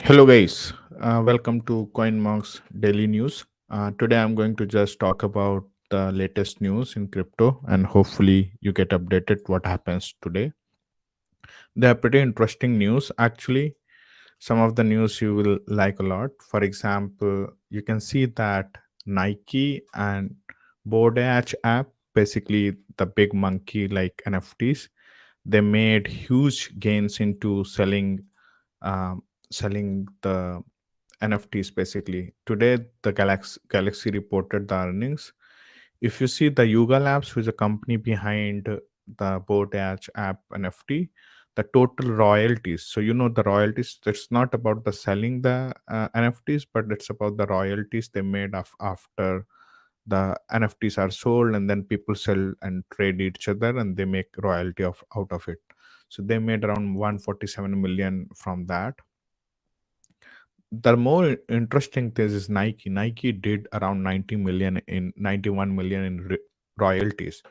Hello, guys. Welcome to CoinMark's Daily News. Today, I'm going to just talk about the latest news in crypto, and hopefully, you get updated what happens today. They are pretty interesting news, actually. Some of the news you will like a lot. For example, you can see that Nike and BAYC app, basically the big monkey like NFTs, they made huge gains into um, selling the NFTs basically. Today, the Galaxy reported the earnings. If you see the Yuga Labs, who is a company behind the Boat Edge app NFT, the total royalties. So, the royalties, it's not about the selling the NFTs, but it's about the royalties they made after the NFTs are sold, and then people sell and trade each other and they make royalty out of it. So they made around 147 million from that. The more interesting thing is Nike. Nike did around 91 million in royalties,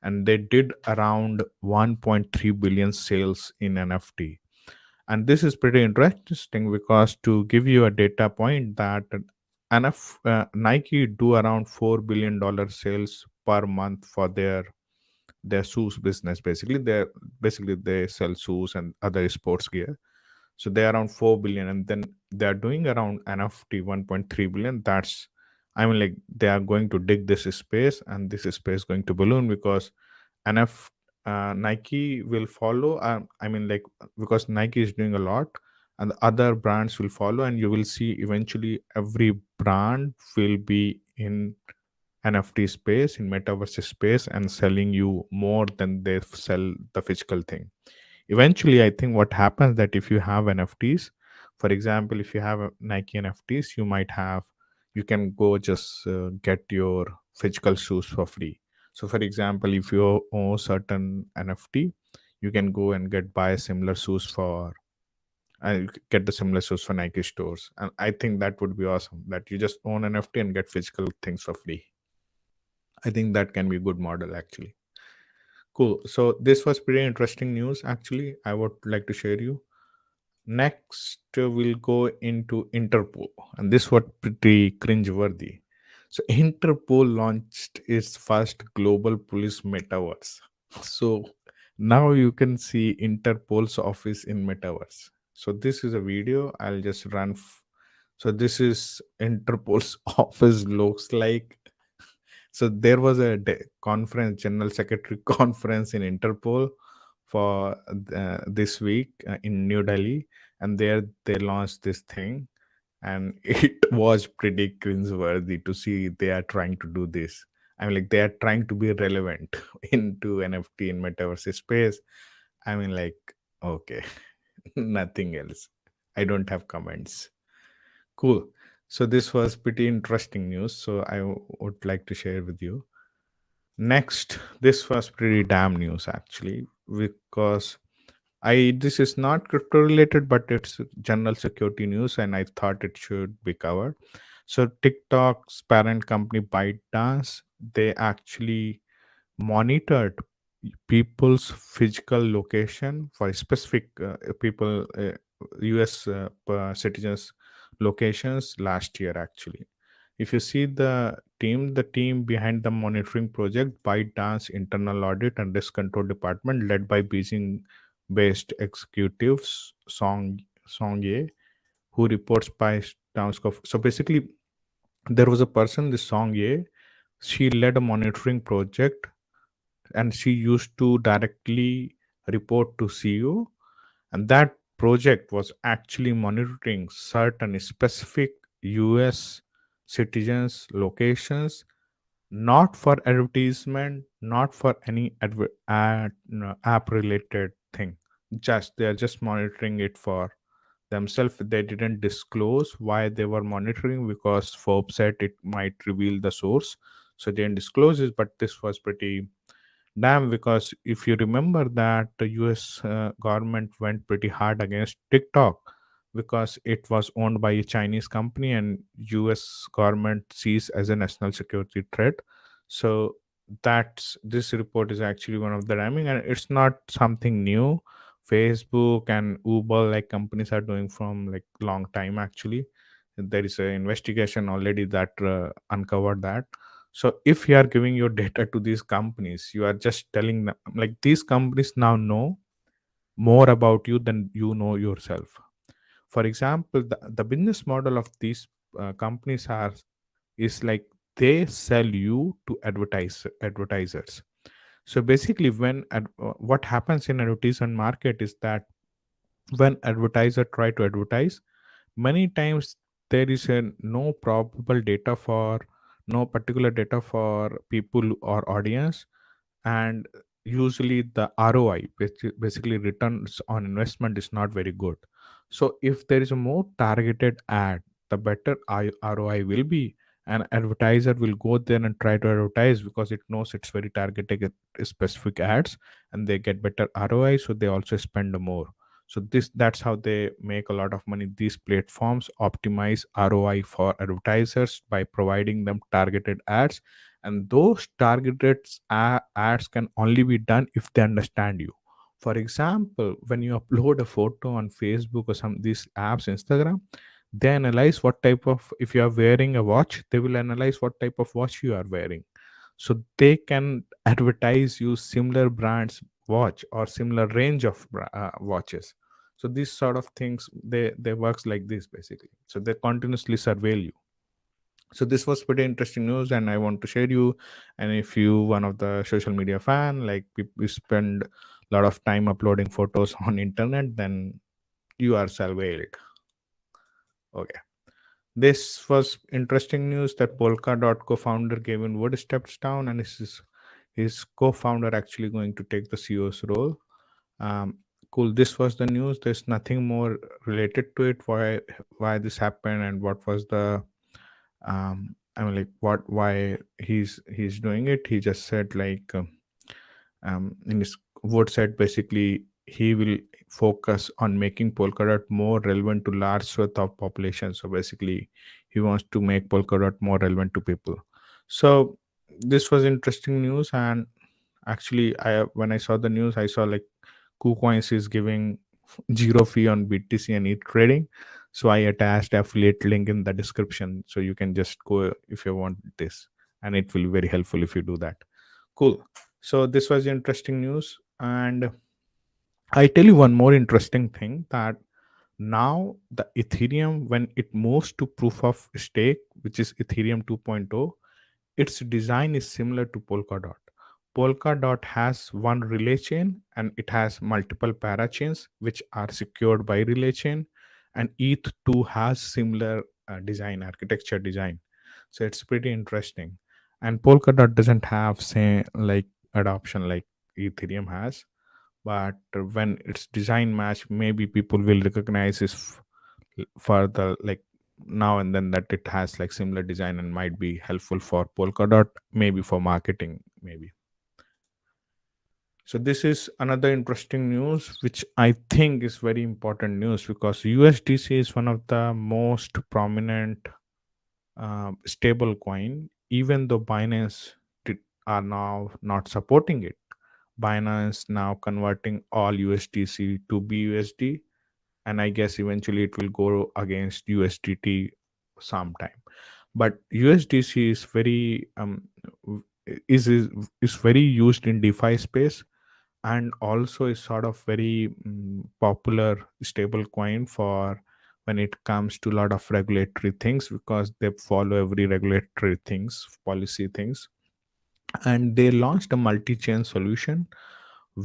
and they did around 1.3 billion sales in NFT. And this is pretty interesting because to give you a data point that Nike do around $4 billion sales per month for their shoes business. Basically they sell shoes and other sports gear, so they're around 4 billion, and then they're doing around NFT 1.3 billion. That's, I mean, like, they are going to dig this space, and this space going to balloon because NF Nike will follow. I mean, like, because Nike is doing a lot, and the other brands will follow, and you will see eventually every brand will be in NFT space, in metaverse space, and selling you more than they sell the physical thing. Eventually, I think what happens that if you have NFTs, for example, if you have a Nike NFTs, you can go just get your physical shoes for free. So for example, if you own certain NFT, you can go and buy similar shoes for and get the similar shoes for Nike stores. And I think that would be awesome, that you just own NFT and get physical things for free. I think that can be a good model actually. Cool. So this was pretty interesting news actually. I would like to share you. Next, we'll go into Interpole, and this was pretty cringe-worthy. So, Interpole launched its first global police metaverse. So, now you can see Interpole's office in metaverse. So, this is a video. I'll just run. So, this is Interpole's office looks like. So, there was a conference, General Secretary conference in Interpole for this week in New Delhi, and there they launched this thing, and it was pretty cringeworthy to see they are trying to do this. I mean, like, they are trying to be relevant into NFT in metaverse space. I mean, like, okay, nothing else. I don't have comments. Cool. So this was pretty interesting news. So I would like to share with you. Next, this was pretty damn news actually, because I this is not crypto related, but it's general security news, and I thought it should be covered. So TikTok's parent company ByteDance, they actually monitored people's physical location for specific US citizens locations last year actually. If you see the team behind the monitoring project, ByteDance internal audit and risk control department led by Beijing based executives Song Ye, who reports by Townscope. So basically, there was a person, this Song Ye, she led a monitoring project, and she used to directly report to CEO, and that project was actually monitoring certain specific US citizens locations, not for advertisement, not for any app related thing. Just they are just monitoring it for themselves. They didn't disclose why they were monitoring because Forbes said it might reveal the source, so they didn't disclose it. But this was pretty damn, because if you remember that the US government went pretty hard against TikTok because it was owned by a Chinese company, and US government sees as a national security threat. So that's this report is actually one of the damning, and it's not something new Facebook and Uber, like companies are doing from like long time. Actually, there is an investigation already that uncovered that. So if you are giving your data to these companies, you are just telling them, like, these companies now know more about you than you know yourself. For example, the business model of these companies are is like they sell you to advertisers. So basically, what happens in advertisement market is that when advertiser try to advertise, many times there is a no probable data for no particular data for people or audience, and usually the ROI, basically returns on investment, is not very good. So if there is a more targeted ad, the better ROI will be. An advertiser will go there and try to advertise because it knows it's very targeted at specific ads, and they get better ROI, so they also spend more. So that's how they make a lot of money. These platforms optimize ROI for advertisers by providing them targeted ads, and those targeted ads can only be done if they understand you. For example, when you upload a photo on Facebook or some these apps, Instagram, they analyze what type of, if you are wearing a watch, they will analyze what type of watch you are wearing, so they can advertise you similar brands watch or similar range of watches. So these sort of things, they works like this basically, so they continuously surveil you. So this was pretty interesting news, and I want to share you. And if you one of the social media fan, like you spend a lot of time uploading photos on internet, then you are surveilled. Okay, this was interesting news that Polka.co co-founder Gavin Wood steps down, and his co-founder actually going to take the CEO's role. Cool, this was the news. There's nothing more related to it, why this happened and what was the I mean, like, what why he's doing it. He just said, like, in his word said, basically he will focus on making Polkadot more relevant to large swath of population. So basically he wants to make Polkadot more relevant to people. So this was interesting news. And actually, I when I saw the news, I saw like KuCoins is giving zero fee on BTC and ETH trading. So I attached affiliate link in the description, so you can just go if you want this, and it will be very helpful if you do that. Cool. So this was interesting news, and I tell you one more interesting thing, that now the Ethereum, when it moves to proof of stake, which is Ethereum 2.0, its design is similar to Polkadot. Polkadot has one relay chain and it has multiple parachains which are secured by relay chain, and ETH2 has similar design, architecture design. So it's pretty interesting. And Polkadot doesn't have, say, like adoption like Ethereum has, but when its design match, maybe people will recognize this further, like now and then, that it has like similar design and might be helpful for Polkadot, maybe for marketing, maybe. So this is another interesting news which I think is very important news, because USDC is one of the most prominent stable coin, even though Binance are now not supporting it. Binance now converting all USDC to BUSD, and I guess eventually it will go against USDT sometime. But USDC is very w- is very used in DeFi space, and also is sort of very popular stable coin for when it comes to a lot of regulatory things, because they follow every regulatory things, policy things. And they launched a multi-chain solution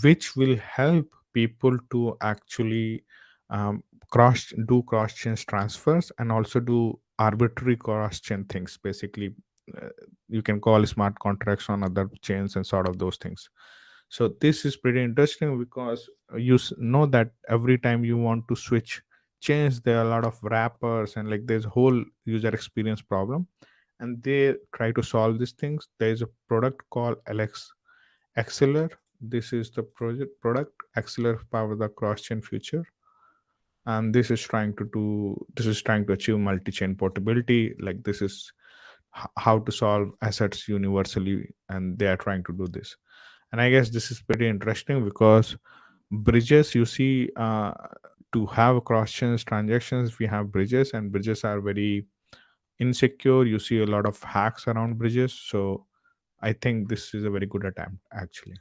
which will help people to actually um, cross chain transfers, and also do arbitrary cross chain things. Basically, uh, you can call smart contracts on other chains and sort of those things. So this is pretty interesting, because know that every time you want to switch chains, there are a lot of wrappers, and like there's a whole user experience problem, and they try to solve these things. There is a product called LX Acceler. This is the product. Acceler power the cross-chain future, and this is trying to achieve multi-chain portability. Like this is how to solve assets universally, and they are trying to do this. And I guess this is pretty interesting, because Bridges, you see, to have cross chain transactions, we have bridges, and bridges are very insecure. You see a lot of hacks around bridges. So I think this is a very good attempt actually,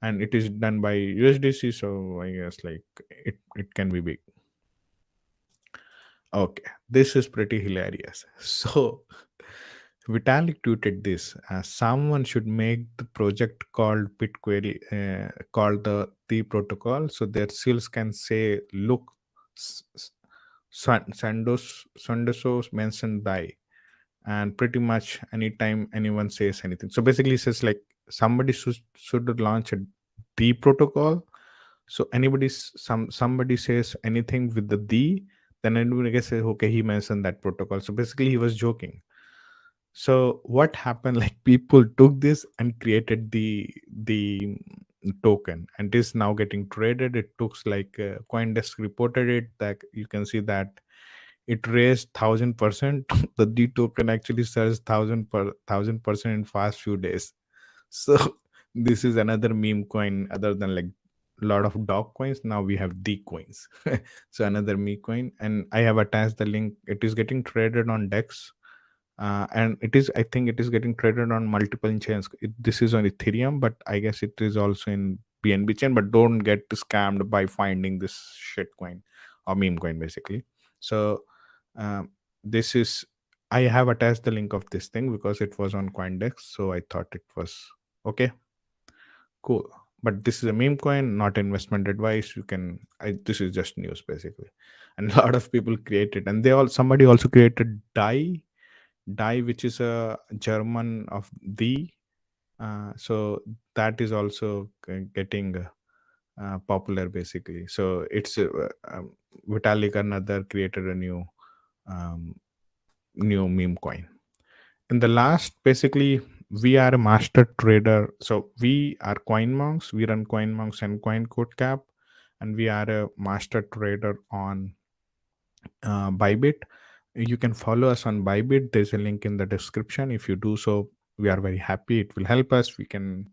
and it is done by USDC. So I guess like it can be big. Okay, this is pretty hilarious. So Vitalik tweeted this: someone should make the project called BitQuery, called the protocol, so their seals can say, "Look, Sandosos mentioned die," and pretty much anytime anyone says anything. So basically, it says like somebody should launch a the protocol. So somebody says anything with the, then anybody can say, okay, he mentioned that protocol. So basically, he was joking. So what happened? Like people took this and created the token, and it is now getting traded. It looks like CoinDesk reported it that you can see that it raised 1,000%. The D token actually sells 1,000% in fast few days. So this is another meme coin other than like a lot of dog coins. Now we have D coins. So another meme coin, and I have attached the link. It is getting traded on Dex, and it is, I think it is getting traded on multiple chains. This is on Ethereum, but I guess it is also in BNB chain. But don't get scammed by finding this shit coin or meme coin basically. So um, this is, I have attached the link of this thing because it was on CoinDesk, so I thought it was okay, cool. But this is a meme coin, not investment advice. You can, this is just news basically, and a lot of people created, and somebody also created die, which is a German of the. So that is also getting popular basically. So it's Vitalik another created a um, new meme coin. In the last, basically, we are a master trader. So we are coin monks. We run coin monks and coin code cap, and we are a master trader on Bybit. You can follow us on Bybit. There's a link in the description. If you do so, we are very happy. It will help us. We can,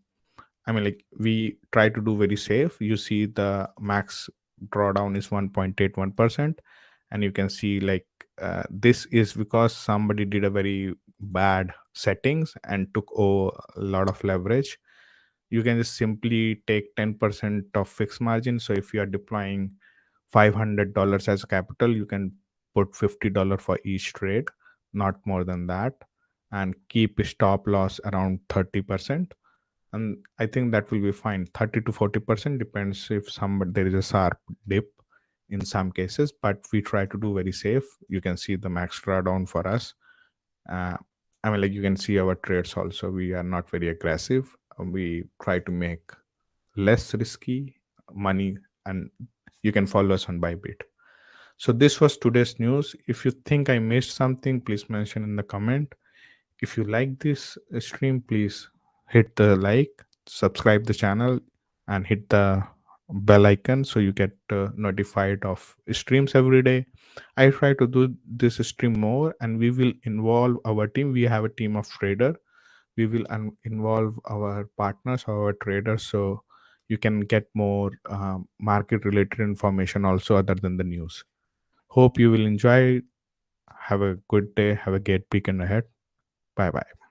I mean, like we try to do very safe. You see the max drawdown is 1.81%. And you can see like this is because somebody did a very bad settings and took a lot of leverage. You can just simply take 10% of fixed margin. So if you are deploying $500 as capital, you can put $50 for each trade, not more than that, and keep a stop loss around 30%. And I think that will be fine. 30 to 40% depends if there is a sharp dip in some cases, but we try to do very safe. You can see the max drawdown for us. uh, I mean, like you can see our trades also. We are not very aggressive. We try to make less risky money, and you can follow us on Bybit. So this was today's news. If you think I missed something, please mention in the comment. If you like this stream, please hit the like, subscribe the channel, and hit the bell icon so you get notified of streams every day. I try to do this stream more, and we will involve our team. We have a team of trader. We will involve our partners, our traders, so you can get more market related information also other than the news. Hope you will enjoy. Have a good day. Have a great weekend ahead. Bye bye.